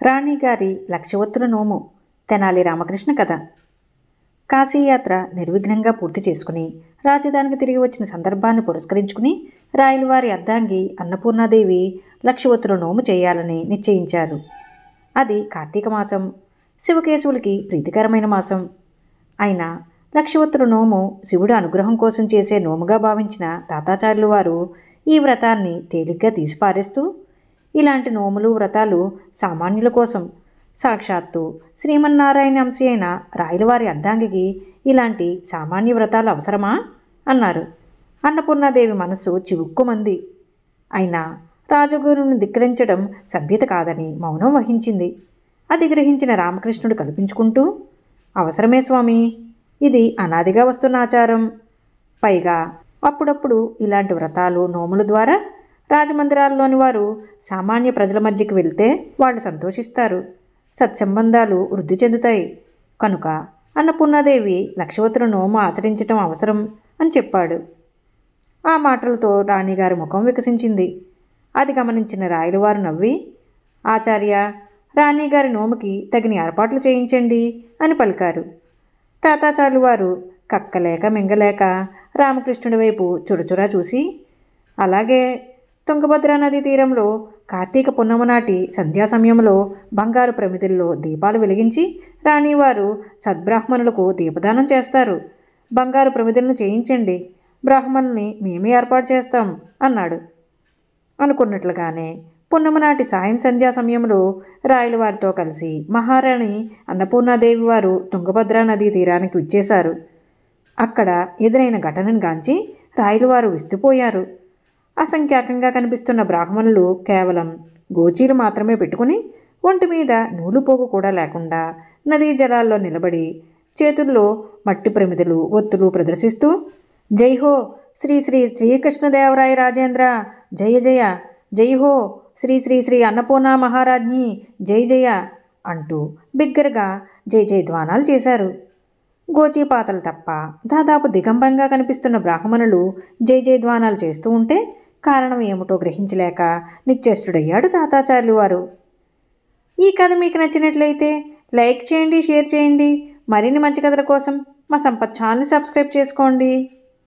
రాణిగారి లక్షవత్తుల నోము. తెనాలి రామకృష్ణ కథ. కాశీయాత్ర నిర్విఘ్నంగా పూర్తి చేసుకుని రాజధానికి తిరిగి వచ్చిన సందర్భాన్ని పురస్కరించుకుని రాయలవారి అర్ధాంగి అన్నపూర్ణాదేవి లక్షవత్తుల నోము చేయాలని నిశ్చయించారు. అది కార్తీక మాసం, శివకేశవులకి ప్రీతికరమైన మాసం. అయినా లక్షవత్తుల నోము శివుడి అనుగ్రహం కోసం చేసే నోముగా భావించిన తాతాచార్యులు వారు ఈ వ్రతాన్ని తేలిగ్గా తీసిపారేస్తూ, ఇలాంటి నోములు వ్రతాలు సామాన్యుల కోసం, సాక్షాత్తు శ్రీమన్నారాయణ అంశి అయిన రాయలవారి అర్ధాంగికి ఇలాంటి సామాన్య వ్రతాలు అవసరమా అన్నారు. అన్నపూర్ణాదేవి మనస్సు చివుక్కుమంది. అయినా రాజగురువుని ధిక్కరించడం సభ్యత కాదని మౌనం వహించింది. అది గ్రహించిన రామకృష్ణుడు కల్పించుకుంటూ, అవసరమే స్వామి, ఇది అనాదిగా వస్తున్న ఆచారం. పైగా అప్పుడప్పుడు ఇలాంటి వ్రతాలు నోముల ద్వారా రాజమందిరాల్లోని వారు సామాన్య ప్రజల మధ్యకి వెళ్తే వాళ్ళు సంతోషిస్తారు, సత్సంబంధాలు వృద్ధి చెందుతాయి. కనుక అన్నపూర్ణాదేవి లక్షవత్తుల నోము ఆచరించటం అవసరం అని చెప్పాడు. ఆ మాటలతో రాణిగారి ముఖం వికసించింది. అది గమనించిన రాయలవారు నవ్వి, ఆచార్య, రాణిగారి నోముకి తగిన ఏర్పాట్లు చేయించండి అని పలికారు. తాతాచార్యులు వారు కక్కలేక మింగలేక రామకృష్ణుడి వైపు చురచురా చూసి, అలాగే తుంగభద్రా నదీ తీరంలో కార్తీక పున్నమ నాటి సంధ్యా సమయంలో బంగారు ప్రమిదల్లో దీపాలు వెలిగించి రాణివారు సద్బ్రాహ్మణులకు దీపదానం చేస్తారు. బంగారు ప్రమిదలను చేయించండి, బ్రాహ్మణుల్ని మేమే ఏర్పాటు చేస్తాం అన్నాడు. అనుకున్నట్లుగానే పున్నమ నాటి సాయం సంధ్యా సమయంలో రాయలవారితో కలిసి మహారాణి అన్నపూర్ణాదేవి వారు తుంగభద్రా నదీ తీరానికి విచ్చేశారు. అక్కడ ఎదురైన ఘటనను గాంచి రాయలవారు విస్తుపోయారు. అసంఖ్యాకంగా కనిపిస్తున్న బ్రాహ్మణులు కేవలం గోచీలు మాత్రమే పెట్టుకుని ఒంటి మీద నూలు పోగు కూడా లేకుండా నదీ జలాల్లో నిలబడి చేతుల్లో మట్టి ప్రమిదలు ఒత్తులు ప్రదర్శిస్తూ, జై హో శ్రీ శ్రీ శ్రీకృష్ణదేవరాయ రాజేంద్ర, జయ జయ, జై హో శ్రీ శ్రీ శ్రీ అన్నపూర్ణ మహారాజ్ఞి, జై జయ అంటూ బిగ్గరగా జై జయ ధ్వానాలు చేశారు. గోచీపాతలు తప్ప దాదాపు దిగంబరంగా కనిపిస్తున్న బ్రాహ్మణులు జై జయ ధ్వానాలు చేస్తూ ఉంటే కారణం ఏమిటో గ్రహించలేక నిశ్చేష్టుడయ్యాడు తాతాచార్యులు వారు. ఈ కథ మీకు నచ్చినట్లయితే లైక్ చేయండి, షేర్ చేయండి. మరిన్ని మంచి కథల కోసం మా సంపత్ ఛానల్ని సబ్స్క్రైబ్ చేసుకోండి.